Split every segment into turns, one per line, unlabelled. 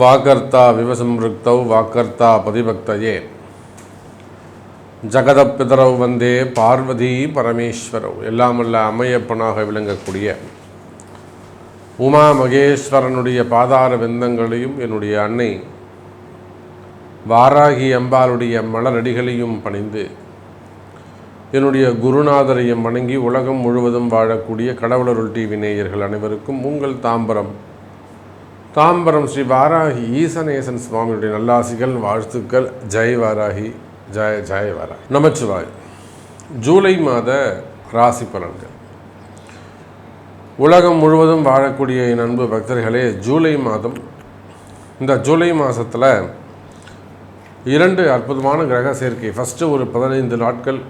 வாக்கர்த்தா விவசம்ருக்தௌ வாக்கர்த்தா பதிபக்தயே ஜகதப்பிதரவு வந்தே பார்வதி பரமேஸ்வரவ். எல்லாமல்ல அம்மையப்பனாக விளங்கக்கூடிய உமா மகேஸ்வரனுடைய பாதார விந்தங்களையும் என்னுடைய அன்னை வாராகி அம்பாளுடைய மலரடிகளையும் பணிந்து என்னுடைய குருநாதரையும் வணங்கி உலகம் முழுவதும் வாழக்கூடிய கடவுளருள் டிவி நேயர்கள் அனைவருக்கும் உங்கள் தாம்பரம் ஸ்ரீ வாராகி ஈசனேசன் சுவாமியுடைய நல்லாசிகள் வாழ்த்துக்கள். ஜெய் வாராகி, ஜெய வாராகி. நமச்சிவாய். ஜூலை மாத ராசி பலன்கள். உலகம் முழுவதும் வாழக்கூடிய என் அன்பு பக்தர்களே, ஜூலை மாதம், இந்த ஜூலை மாதத்தில் 2 அற்புதமான கிரக சேர்க்கை. ஃபஸ்ட்டு ஒரு 15 நாட்கள்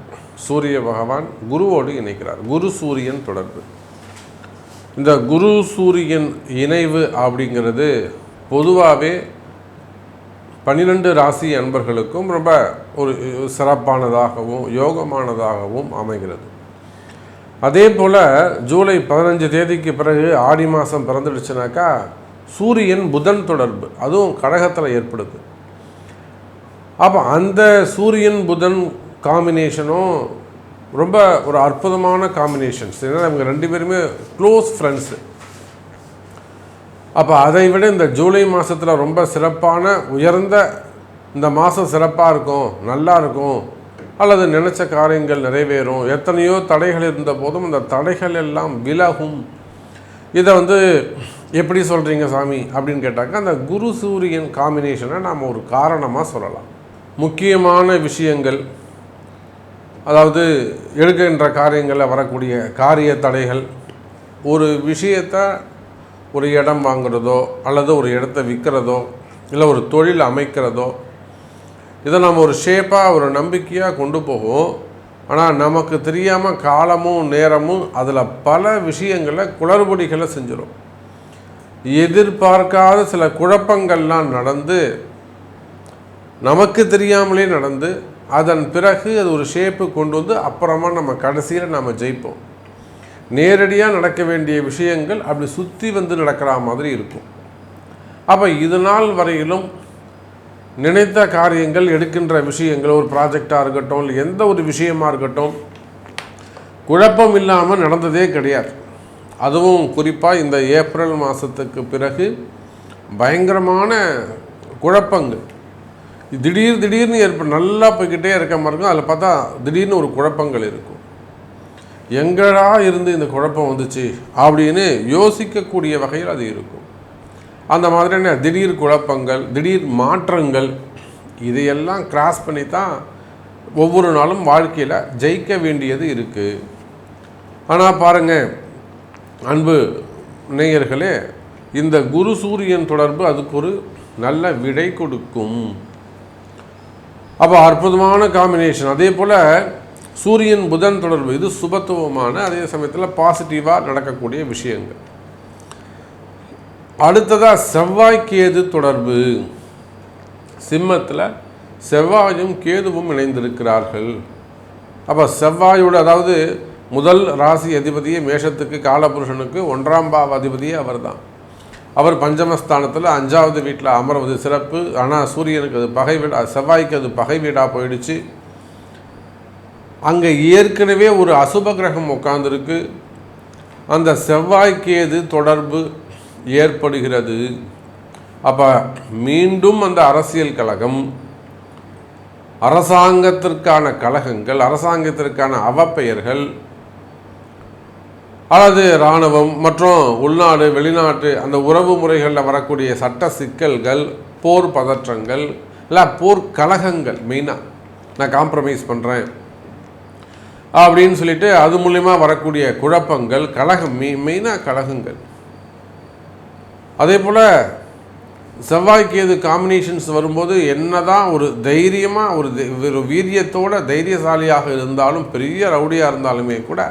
சூரிய பகவான் குருவோடு இணைக்கிறார். குரு சூரியன் தொடர்பு. இந்த குரு சூரியன் இணைவு அப்படிங்கிறது பொதுவாகவே 12 ராசி அன்பர்களுக்கும் ரொம்ப ஒரு சிறப்பானதாகவும் யோகமானதாகவும் அமைகிறது. அதே போல் ஜூலை 15 தேதிக்கு பிறகு ஆடி மாதம் பிறந்துடுச்சுனாக்கா சூரியன் புதன் தொடர்பு, அதுவும் கடகத்தில் ஏற்படுது. அப்போ அந்த சூரியன் புதன் காம்பினேஷனும் ரொம்ப ஒரு அற்புதமான காம்பினேஷன்ஸ். ஏன்னா அவங்க 2 பேருமே க்ளோஸ் ஃப்ரெண்ட்ஸு. அப்போ அதை விட இந்த ஜூலை மாதத்தில் ரொம்ப சிறப்பான உயர்ந்த இந்த மாதம் சிறப்பாக இருக்கும், நல்லா இருக்கும், அல்லது நினச்ச காரியங்கள் நிறைவேறும். எத்தனையோ தடைகள் இருந்த போதும் அந்த தடைகள் எல்லாம் விலகும். இதை எப்படி சொல்கிறீங்க சாமி அப்படின்னு கேட்டாக்கா, அந்த குரு சூரியன் காம்பினேஷனை நாம் ஒரு காரணமாக சொல்லலாம். முக்கியமான விஷயங்கள், அதாவது எடுக்கின்ற காரியங்களில் வரக்கூடிய காரிய தடைகள், ஒரு விஷயத்தை ஒரு இடம் வாங்குறதோ அல்லது ஒரு இடத்த விற்கிறதோ இல்லை ஒரு தொழில் அமைக்கிறதோ, இதை நம்ம ஒரு ஷேப்பாக ஒரு நம்பிக்கையாக கொண்டு போவோம். ஆனால் நமக்கு தெரியாமல் காலமும் நேரமும் அதில் பல விஷயங்களை குளறுபடிகளை செஞ்சிடும். எதிர்பார்க்காத சில குழப்பங்கள்லாம் நடந்து நமக்கு தெரியாமலே நடந்து அதன் பிறகு அது ஒரு ஷேப்பு கொண்டு வந்து அப்புறமா நம்ம கடைசியில் நம்ம ஜெயிப்போம். நேரடியாக நடக்க வேண்டிய விஷயங்கள் அப்படி சுற்றி நடக்கிற மாதிரி இருக்கும். அப்போ இது நாள் வரையிலும் நினைத்த காரியங்கள், எடுக்கின்ற விஷயங்கள், ஒரு ப்ராஜெக்டாக இருக்கட்டும் இல்லை எந்த ஒரு விஷயமாக இருக்கட்டும், குழப்பம் இல்லாமல் நடந்ததே கிடையாது. அதுவும் குறிப்பாக இந்த ஏப்ரல் மாதத்துக்கு பிறகு பயங்கரமான குழப்பங்கள் திடீர்னு நல்லா போய்கிட்டே இருக்க மாதிரி இருக்கும். அதில் பார்த்தா திடீர்னு ஒரு குழப்பங்கள் இருக்கும். எங்கடா இருந்து இந்த குழப்பம் வந்துச்சு அப்படின்னு யோசிக்கக்கூடிய வகையில் அது இருக்கும். அந்த மாதிரியான திடீர் குழப்பங்கள், திடீர் மாற்றங்கள், இதையெல்லாம் கிராஸ் பண்ணி தான் ஒவ்வொரு நாளும் வாழ்க்கையில் ஜெயிக்க வேண்டியது இருக்குது. ஆனால் பாருங்கள் அன்பு நேயர்களே, இந்த குரு சூரியன் தொடர்பு அதுக்கு ஒரு நல்ல விடை கொடுக்கும். அப்போ அற்புதமான காம்பினேஷன். அதே போல் சூரியன் புதன் தொடர்பு, இது சுபத்துவமான, அதே சமயத்தில் பாசிட்டிவாக நடக்கக்கூடிய விஷயங்கள். அடுத்ததாக செவ்வாய் கேது தொடர்பு. சிம்மத்தில் செவ்வாயும் கேதுவும் இணைந்திருக்கிறார்கள். அப்போ செவ்வாயோட, அதாவது முதல் ராசி அதிபதியே மேஷத்துக்கு, காலபுருஷனுக்கு 1ஆம் பாவ அதிபதியே அவர் தான். அவர் பஞ்சமஸ்தானத்தில் 5வது வீட்டில் அமர்வது சிறப்பு. ஆனால் சூரியனுக்கு அது பகை வீடு, செவ்வாய்க்கு அது பகை வீடாக போயிடுச்சு. அங்கே ஏற்கனவே ஒரு அசுப கிரகம் உட்கார்ந்துருக்கு. அந்த செவ்வாய்க்கேது தொடர்பு ஏற்படுகிறது. அப்போ மீண்டும் அந்த அரசியல் கழகம், அரசாங்கத்திற்கான கழகங்கள், அரசாங்கத்திற்கான அவப்பெயர்கள், அல்லது இராணுவம் மற்றும் உள்நாடு வெளிநாட்டு அந்த உறவு முறைகளில் வரக்கூடிய சட்ட சிக்கல்கள், போர் பதற்றங்கள், இல்லை போர் கலகங்கள், மெயினாக நான் காம்ப்ரமைஸ் பண்ணுறேன் அப்படின்னு சொல்லிட்டு அது மூலிமா வரக்கூடிய குழப்பங்கள், கலகம், மெயினாக கலகங்கள். அதே போல் செவ்வாய்க்கேது காம்பினேஷன்ஸ் வரும்போது என்னதான் ஒரு தைரியமாக ஒரு வீரியத்தோட தைரியசாலியாக இருந்தாலும், பெரிய ரவுடியாக இருந்தாலுமே கூட,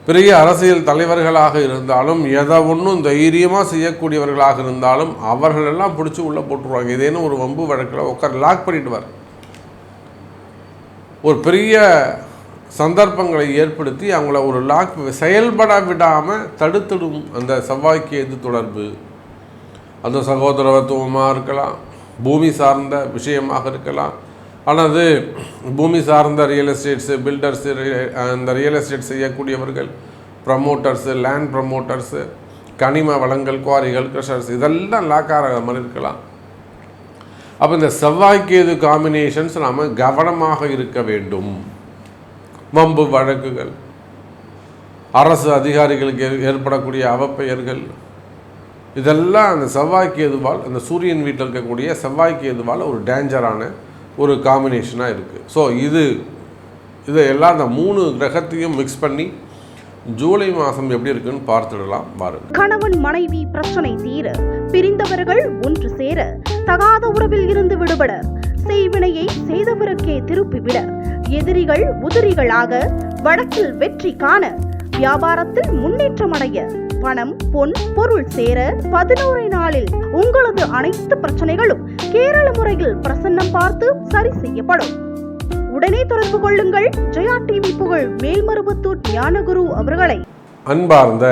பெரிய அரசியல் தலைவர்களாக இருந்தாலும், எதை ஒன்றும் தைரியமாக செய்யக்கூடியவர்களாக இருந்தாலும் அவர்களெல்லாம் பிடிச்சி உள்ளே போட்டுருவாங்க. இதேன்னு ஒரு வம்பு வழக்கில் உட்கார லாக் பண்ணிவிடுவார். ஒரு பெரிய சந்தர்ப்பங்களை ஏற்படுத்தி அவங்கள ஒரு லாக் செயல்பட விடாமல் தடுத்துடும் அந்த செவ்வாய்க்கேது தொடர்பு. அது சகோதரத்துவமாக இருக்கலாம், பூமி சார்ந்த விஷயமாக இருக்கலாம், அல்லது பூமி சார்ந்த ரியல் எஸ்டேட்ஸு, பில்டர்ஸு, அந்த ரியல் எஸ்டேட் செய்யக்கூடியவர்கள், ப்ரமோட்டர்ஸு, லேண்ட் ப்ரமோட்டர்ஸு, கனிம வளங்கள், குவாரிகள், க்ரஷர்ஸ், இதெல்லாம் லாக்கார மாதிரி இருக்கலாம். அப்போ இந்த செவ்வாய்க்கேது காம்பினேஷன்ஸ் நாம் கவனமாக இருக்க வேண்டும். வம்பு வழக்குகள், அரசு அதிகாரிகளுக்கு ஏற்படக்கூடிய அவப்பெயர்கள், இதெல்லாம் அந்த செவ்வாய்க்கேதுவால், அந்த சூரியன் வீட்டில் இருக்கக்கூடிய செவ்வாய்க்கேதுவால் ஒரு டேஞ்சரான ஒரு காம்பினேஷனாக இருக்குது. ஸோ இதையெல்லாம் அந்த 3 கிரகத்தையும் மிக்ஸ் பண்ணி ஜூலை மாதம் எப்படி இருக்குன்னு பார்த்துடலாம் பாருங்கள்.
கணவன் மனைவி பிரச்சனை தீர, பிரிந்தவர்கள் ஒன்று சேர, தகாத உறவில் இருந்து விடுபட, செய்வினையை செய்தவருக்கே திருப்பிவிட, எதிரிகள் உதிரிகளாக, வழக்கில் வெற்றி காண, வியாபாரத்தில் முன்னேற்றம் அடைய, பணம் பொன் பொருள் சேர 11 நாளில் உங்களது அனைத்து பிரச்சனைகளும் கேரள முறையில் பிரசன்னம் பார்த்து சரி செய்யப்படும். உடனே தொடர்பு கொள்ளுங்கள் ஜெயா டிவி புகழ் மேல்மருவத்தூர் ஞானகுரு அவர்களை.
அன்பார்ந்த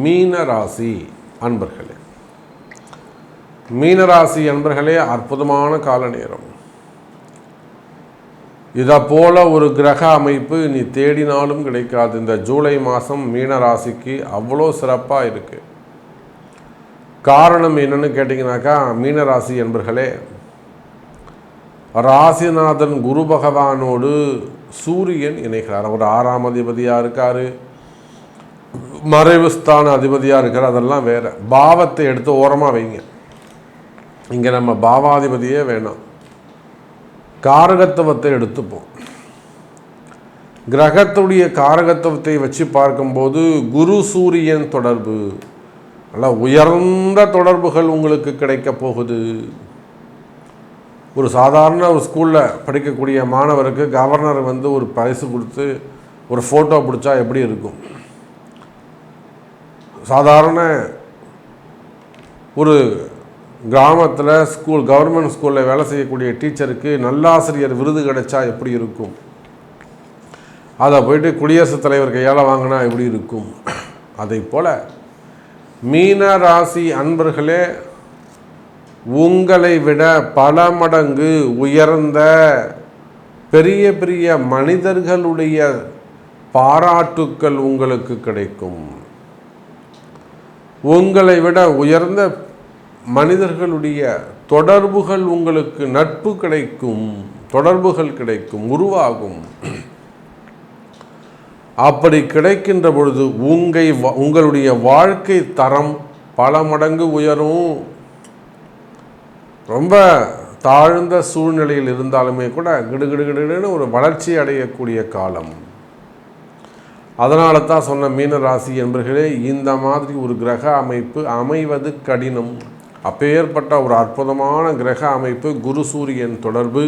மீனராசி அன்பர்களே, மீனராசி அன்பர்களே, அற்புதமான கால நேரம். இதை போல ஒரு கிரக அமைப்பு நீ தேடினாலும் கிடைக்காது. இந்த ஜூலை மாதம் மீனராசிக்கு அவ்வளோ சிறப்பாக இருக்குது. காரணம் என்னன்னு கேட்டிங்கனாக்கா, மீனராசி என்பர்களே, ராசிநாதன் குரு பகவானோடு சூரியன் இணைகிறார். அவர் 6ஆம் அதிபதியாக இருக்கார், மறைவு ஸ்தான அதிபதியாக இருக்கார். அதெல்லாம் வேறு. பாவத்தை எடுத்து ஓரமாக வைங்க. இங்கே நம்ம பாவாதிபதியே வேணாம், காரகத்துவத்தை எடுத்துப்போம். கிரகத்துடைய காரகத்துவத்தை வச்சு பார்க்கும்போது குரு சூரியன் தொடர்பு, நல்லா உயர்ந்த தொடர்புகள் உங்களுக்கு கிடைக்க போகுது. ஒரு சாதாரண ஒரு ஸ்கூலில் படிக்கக்கூடிய மாணவருக்கு கவர்னர் ஒரு பரிசு கொடுத்து ஒரு ஃபோட்டோ பிடிச்சா எப்படி இருக்கும்? சாதாரண ஒரு கிராமத்தில் ஸ்கூல், கவர்மெண்ட் ஸ்கூலில் வேலை செய்யக்கூடிய டீச்சருக்கு நல்லாசிரியர் விருது கிடைச்சா எப்படி இருக்கும்? அதை போயிட்டு குடியரசுத் தலைவர் கையால் வாங்கினா எப்படி இருக்கும்? அதை போல் மீன ராசி அன்பர்களே, உங்களை விட பல மடங்கு உயர்ந்த பெரிய பெரிய மனிதர்களுடைய பாராட்டுக்கள் உங்களுக்கு கிடைக்கும். உங்களை விட உயர்ந்த மனிதர்களுடைய தொடர்புகள் உங்களுக்கு, நட்பு கிடைக்கும், தொடர்புகள் கிடைக்கும், உருவாகும். அப்படி கிடைக்கின்ற பொழுது உங்களுடைய வாழ்க்கை தரம் பல மடங்கு உயரும். ரொம்ப தாழ்ந்த சூழ்நிலையில் இருந்தாலுமே கூட கிடுகிடுகிடுன்னு ஒரு வளர்ச்சி அடையக்கூடிய காலம். அதனால தான் சொன்ன மீனராசி என்பர்களே, இந்த மாதிரி ஒரு கிரக அமைப்பு அமைவது கடினம். அப்பேற்பட்ட ஒரு அற்புதமான கிரக அமைப்பு குரு சூரியன் தொடர்பு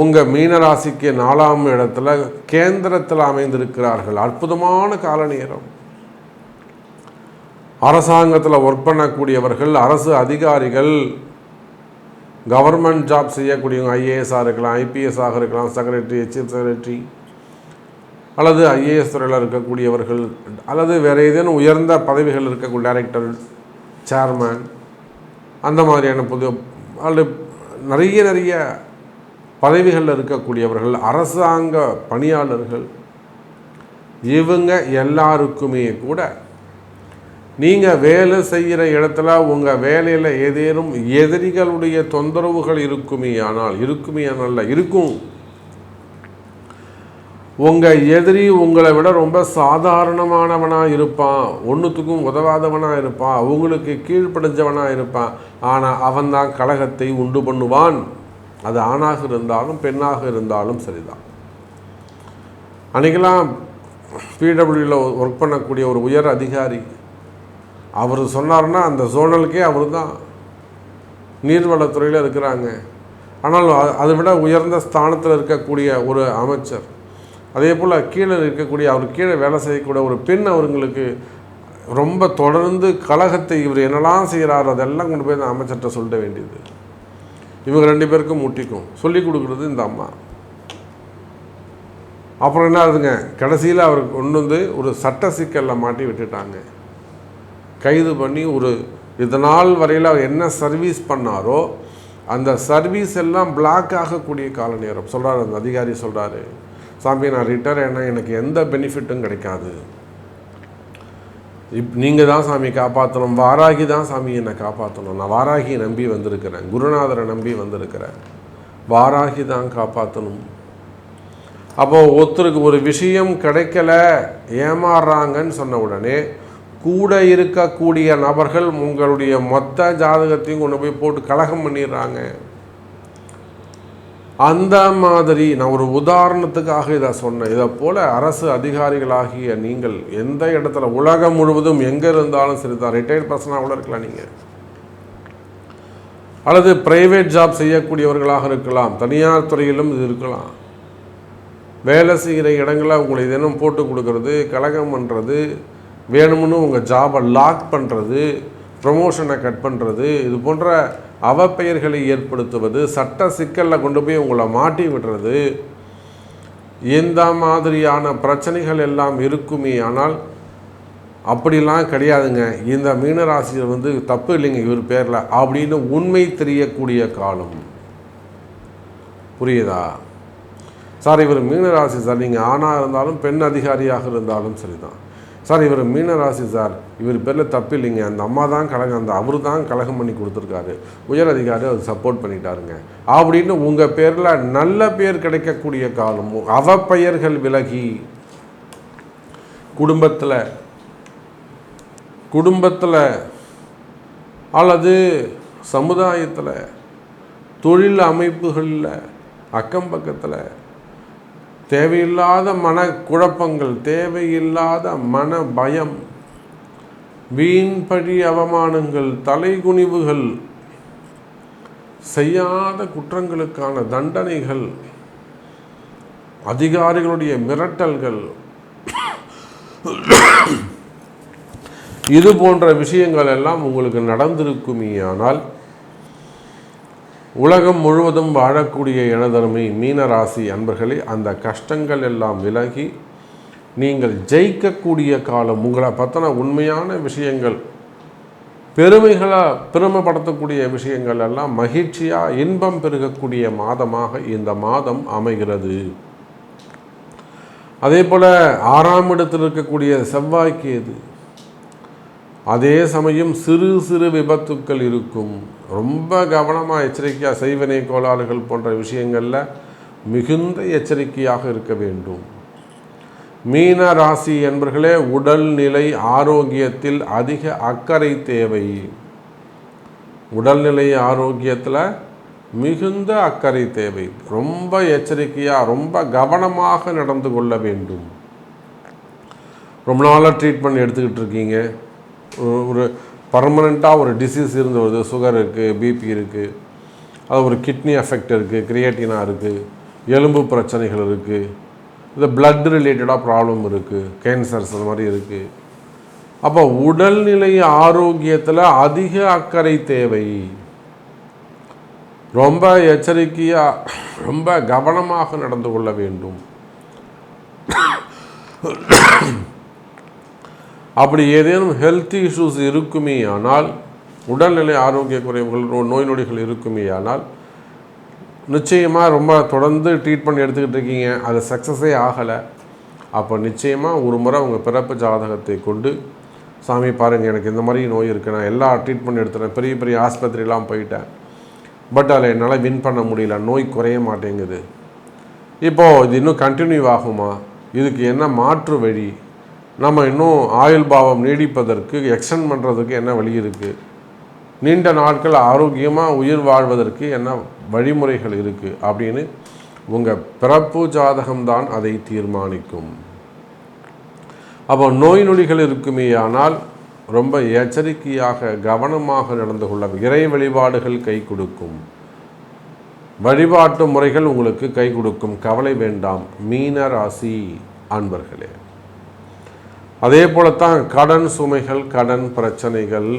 உங்கள் மீனராசிக்கு 4ஆம் இடத்துல கேந்திரத்தில் அமைந்திருக்கிறார்கள். அற்புதமான கால நேரம். அரசாங்கத்தில் ஒர்க் பண்ணக்கூடியவர்கள், அரசு அதிகாரிகள், கவர்மெண்ட் ஜாப் செய்யக்கூடியவங்க, ஐஏஎஸ்ஸாக இருக்கலாம், ஐபிஎஸ்ஸாக இருக்கலாம், செக்ரட்டரி, சீஃப் செக்ரட்டரி, அல்லது ஐஏஎஸ் துறையில் இருக்கக்கூடியவர்கள், அல்லது வேறு ஏதேனும் உயர்ந்த பதவிகள் இருக்கக்கூடிய டைரக்டர், சேர்மேன், அந்த மாதிரியான அல்லது நிறைய பதவிகளில் இருக்கக்கூடியவர்கள், அரசாங்க பணியாளர்கள், இவங்க எல்லாருக்குமே கூட நீங்கள் வேலை செய்கிற இடத்துல உங்கள் வேலையில் ஏதேனும் எதிரிகளுடைய தொந்தரவுகள் இருக்குமே ஆனால் இருக்கும். உங்கள் எதிரி உங்களை விட ரொம்ப சாதாரணமானவனாக இருப்பான், ஒன்றுத்துக்கும் உதவாதவனாக இருப்பான், அவங்களுக்கு கீழ்ப்படிஞ்சவனாக இருப்பான். ஆனால் அவன்தான் கலகத்தை உண்டு பண்ணுவான். அது ஆணாக இருந்தாலும் பெண்ணாக இருந்தாலும் சரிதான். அன்றைக்கெல்லாம் பிடபிள்யூவில் ஒர்க் பண்ணக்கூடிய ஒரு உயர் அதிகாரி, அவர் சொன்னார்னா அந்த ஜோனலுக்கே அவர் தான் நீர்வளத்துறையில் இருக்கிறாங்க. ஆனால் அதை விட உயர்ந்த ஸ்தானத்தில் இருக்கக்கூடிய ஒரு அமைச்சர், அதே போல் கீழே இருக்கக்கூடிய அவர் கீழே வேலை செய்யக்கூடிய ஒரு பெண், அவங்களுக்கு ரொம்ப தொடர்ந்து கலகத்தை இவர் என்னெல்லாம் செய்கிறார் அதெல்லாம் கொண்டு போய் அந்த அமைச்சர்கிட்ட சொல்லிட வேண்டியது. இவங்க 2 பேருக்கும் முட்டிக்கும் சொல்லி கொடுக்குறது இந்த அம்மா. அப்புறம் என்ன ஆகுதுங்க, கடைசியில் அவருக்கு கொண்டு ஒரு சட்ட சிக்கலில் மாட்டி விட்டுட்டாங்க. கைது பண்ணி ஒரு இதனால் வரையில் அவர் என்ன சர்வீஸ் பண்ணாரோ அந்த சர்வீஸ் எல்லாம் பிளாக் ஆகக்கூடிய கால நேரம். சொல்கிறார் அந்த அதிகாரி, சொல்கிறாரு, சாமி நான் ரிட்டையர் ஏன்னா எனக்கு எந்த பெனிஃபிட்டும் கிடைக்காது, நீங்கள் தான் சாமி காப்பாற்றணும், வாராகி தான் சாமி என்னை காப்பாற்றணும், நான் வாராகியை நம்பி வந்திருக்கிறேன், குருநாதரை நம்பி வந்திருக்கிறேன், வாராகி தான் காப்பாற்றணும். அப்போது ஒருத்தருக்கு ஒரு விஷயம் கிடைக்கல, ஏமாறுறாங்கன்னு சொன்ன உடனே கூட இருக்கக்கூடிய நபர்கள் உங்களுடைய மொத்த ஜாதகத்தையும் கொண்டு போய் போட்டு கலகம் பண்ணிடுறாங்க. அந்த மாதிரி நான் ஒரு உதாரணத்துக்காக இதை சொன்னேன். இதை போல் அரசு அதிகாரிகளாகிய நீங்கள் எந்த இடத்துல உலகம் முழுவதும் எங்கே இருந்தாலும் சரி தான், ரிட்டையர்ட் பர்சனாக கூட இருக்கலாம் நீங்கள், அல்லது பிரைவேட் ஜாப் செய்யக்கூடியவர்களாக இருக்கலாம், தனியார் துறையிலும் இது இருக்கலாம். வேலை செய்கிற இடங்களில் உங்களை தினம் போட்டு கொடுக்கறது, கலகம் பண்ணுறது, வேணும்னு உங்கள் ஜாபை லாக் பண்ணுறது, ப்ரமோஷனை கட் பண்ணுறது, இது போன்ற அவப்பெயர்களை ஏற்படுத்துவது, சட்ட சிக்கலில் கொண்டு போய் உங்களை மாட்டி விடுறது, இந்த மாதிரியான பிரச்சனைகள் எல்லாம் இருக்குமே. ஆனால் அப்படிலாம் கிடையாதுங்க, இந்த மீனராசியில் தப்பு இல்லைங்க இவர் பேரில் அப்படின்னு உண்மை தெரியக்கூடிய காலம். புரியுதா சார்? இவர் மீனராசி சார், நீங்கள் ஆணாக இருந்தாலும் பெண் அதிகாரியாக இருந்தாலும் சரிதான் சார், இவர் மீனராசி சார், இவர் பேரில் தப்பு இல்லைங்க, அந்த அம்மா தான் கலகம், அவர் தான் கலகம் பண்ணி கொடுத்துருக்காரு, உயர் அதிகாரி அவர் சப்போர்ட் பண்ணிட்டாருங்க அப்படின்னு உங்கள் பேரில் நல்ல பேர் கிடைக்கக்கூடிய காலம். அவப்பெயர்கள் விலகி குடும்பத்தில் அல்லது சமுதாயத்தில், தொழில் அமைப்புகளில், அக்கம் பக்கத்தில் தேவையில்லாத மன குழப்பங்கள், தேவையில்லாத மன பயம், வீண்பழி அவமானங்கள், தலைகுனிவுகள், செய்யாத குற்றங்களுக்கான தண்டனைகள், அதிகாரிகளுடைய மிரட்டல்கள், இது போன்ற விஷயங்கள் எல்லாம் உங்களுக்கு நடந்திருக்குமேயானால் உலகம் முழுவதும் வாழக்கூடிய எனதருமை மீனராசி அன்பர்களே, அந்த கஷ்டங்கள் எல்லாம் விலகி நீங்கள் ஜெயிக்கக்கூடிய காலம். உங்களை பற்றின உண்மையான விஷயங்கள், பெருமைப்படுத்தக்கூடிய விஷயங்கள் எல்லாம் மகிழ்ச்சியாக இன்பம் பெருகக்கூடிய மாதமாக இந்த மாதம் அமைகிறது. அதே போல் 6ஆம் இடத்தில் இருக்கக்கூடிய செவ்வாய்க்கு எது, அதே சமயம் சிறு சிறு விபத்துக்கள் இருக்கும். ரொம்ப கவனமாக எச்சரிக்கையாக, செய்வினை கோளாறுகள் போன்ற விஷயங்களில் மிகுந்த எச்சரிக்கையாக இருக்க வேண்டும். மீன ராசி என்பர்களே, உடல்நிலை ஆரோக்கியத்தில் அதிக அக்கறை தேவை. உடல்நிலை ஆரோக்கியத்தில் மிகுந்த அக்கறை தேவை. ரொம்ப எச்சரிக்கையாக, ரொம்ப கவனமாக நடந்து கொள்ள வேண்டும். ரொம்ப நாளாக ட்ரீட்மெண்ட் எடுத்துக்கிட்டு இருக்கீங்க, ஒரு பர்மனெண்ட்டாக ஒரு டிசீஸ் இருந்து வருது, சுகர் இருக்குது, பிபி இருக்குது, அது ஒரு கிட்னி எஃபெக்ட் இருக்குது, கிரியேட்டினா இருக்குது, எலும்பு பிரச்சனைகள் இருக்குது, இது பிளட் ரிலேட்டடாக ப்ராப்ளம் இருக்குது, கேன்சர்ஸ் அந்த மாதிரி இருக்குது. அப்போ உடல்நிலை ஆரோக்கியத்தில் அதிக அக்கறை தேவை. ரொம்ப எச்சரிக்கையாக, ரொம்ப கவனமாக நடந்து கொள்ள வேண்டும். அப்படி ஏதேனும் ஹெல்த் இஷ்யூஸ் இருக்குமே ஆனால், உடல்நிலை ஆரோக்கிய குறைவுகள், நோய் நொடிகள் இருக்குமே ஆனால், நிச்சயமாக ரொம்ப தொடர்ந்து ட்ரீட்மெண்ட் எடுத்துக்கிட்டு இருக்கீங்க, அது சக்ஸஸே ஆகலை. அப்போ நிச்சயமாக ஒரு முறை உங்கள் பிறப்பு ஜாதகத்தை கொண்டு, சாமி பாருங்கள் எனக்கு இந்த மாதிரி நோய் இருக்குது, நான் எல்லா ட்ரீட்மெண்ட் எடுத்துகிறேன், பெரிய பெரிய ஆஸ்பத்திரிலாம் போயிட்டேன், பட் அதில் என்னால் வின் பண்ண முடியல, நோய் குறைய மாட்டேங்குது, இப்போது இது இன்னும் கண்டினியூ ஆகுமா, இதுக்கு என்ன மாற்று வழி, நம்ம இன்னும் ஆயுள் பாவம் நீடிப்பதற்கு எக்ஸ்டெண்ட் பண்ணுறதுக்கு என்ன வழி இருக்குது, நீண்ட நாட்கள் ஆரோக்கியமாக உயிர் வாழ்வதற்கு என்ன வழிமுறைகள் இருக்குது அப்படின்னு உங்கள் பிறப்பு ஜாதகம்தான் அதை தீர்மானிக்கும். அப்போ நோய் நொடிகள் இருக்குமே ஆனால் ரொம்ப எச்சரிக்கையாக கவனமாக நடந்து கொள்ள. இறை வழிபாடுகள் கை கொடுக்கும், வழிபாட்டு முறைகள் உங்களுக்கு கை கொடுக்கும், கவலை வேண்டாம் மீன ராசி அன்பர்களே. அதே போலத்தான் கடன் சுமைகள், கடன் பிரச்சனைகள்,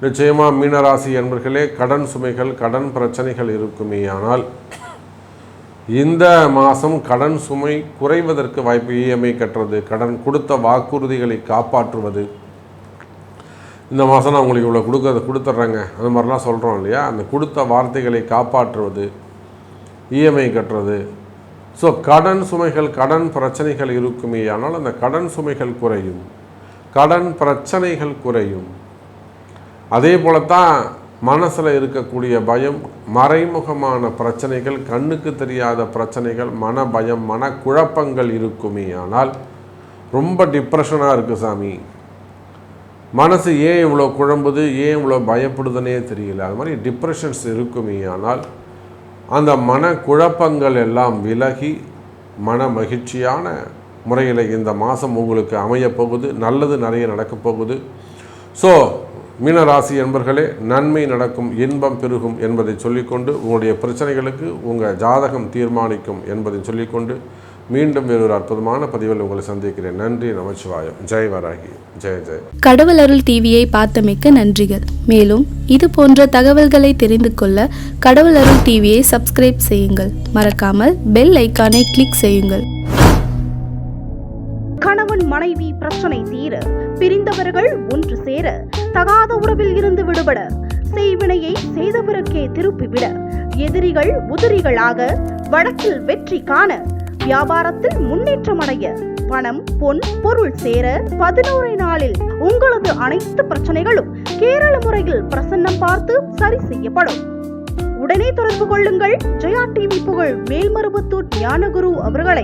நிச்சயமாக மீனராசி என்பர்களே கடன் சுமைகள், கடன் பிரச்சனைகள் இருக்குமே ஆனால் இந்த மாதம் கடன் சுமை குறைவதற்கு வாய்ப்பு. இஎம்ஐ கட்டுறது, கடன் கொடுத்த வாக்குறுதிகளை காப்பாற்றுவது, இந்த மாதம் நான் உங்களுக்கு இவ்வளோ கொடுத்துட்றேங்க, அந்த மாதிரிலாம் சொல்கிறோம் இல்லையா. அந்த கொடுத்த வார்த்தைகளை காப்பாற்றுவது, இஎம்ஐ கட்டுறது. ஸோ கடன் சுமைகள், கடன் பிரச்சனைகள் இருக்குமே, ஆனால் அந்த கடன் சுமைகள் குறையும், கடன் பிரச்சனைகள் குறையும். அதே போலத்தான் மனசில் இருக்கக்கூடிய பயம், மறைமுகமான பிரச்சனைகள், கண்ணுக்கு தெரியாத பிரச்சனைகள், மன பயம், மன குழப்பங்கள் இருக்குமே, ஆனால் ரொம்ப டிப்ரெஷனாக இருக்குது சாமி, மனசு ஏன் இவ்வளோ குழம்புது, ஏன் இவ்வளோ பயப்படுதுன்னே தெரியல, அது மாதிரி டிப்ரெஷன்ஸ் இருக்குமே, ஆனால் அந்த மன குழப்பங்கள் எல்லாம் விலகி மன மகிழ்ச்சியான முறையில் இந்த மாதம் உங்களுக்கு அமையப்போகுது. நல்லது நிறைய நடக்கப் போகுது. ஸோ மீனராசி என்பர்களே, நன்மை நடக்கும், இன்பம் பெருகும் என்பதை சொல்லிக்கொண்டு, உங்களுடைய பிரச்சனைகளுக்கு உங்கள் ஜாதகம் தீர்மானிக்கும் என்பதை சொல்லிக்கொண்டு, மீண்டும் வேறொரு அற்புதமான பதிவில் உங்களை சந்திக்கிறேன். நன்றி, நமச்சிவாயம். ஜெய் வராகி, ஜெய ஜெய.
கடவுள் அருள் டிவியை பார்த்தமைக்க நன்றிகள். மேலும் இது போன்ற தகவல்களை தெரிந்து கொள்ள கடவுள் அருள் டிவியை சப்ஸ்கிரைப் செய்யுங்கள். மறக்காமல் பெல் ஐக்கானை கிளிக் செய்யுங்கள்.
கணவன் மனைவி பிரச்சனை தீர, பிரிந்தவர்கள் ஒன்று சேர, தகாத உறவில் இருந்து விடுபட, செய்வினையை செய்தவருக்கே திருப்பிவிட, எதிரிகள் உதிரிகளாக, வழக்கில் வெற்றி காண, வியாபாரத்தில் முன்னேற்றம் அடைய, பணம் பொன் பொருள் சேர, 11 நாளில் உங்களது அனைத்து பிரச்சனைகளும் கேரள முறையில் பிரசன்னம் பார்த்து சரி செய்யப்படும். உடனே தொடர்பு கொள்ளுங்கள். ஜெயா டிவி புகழ் மேல்மருவத்தூர் ஞானகுரு அவர்களை.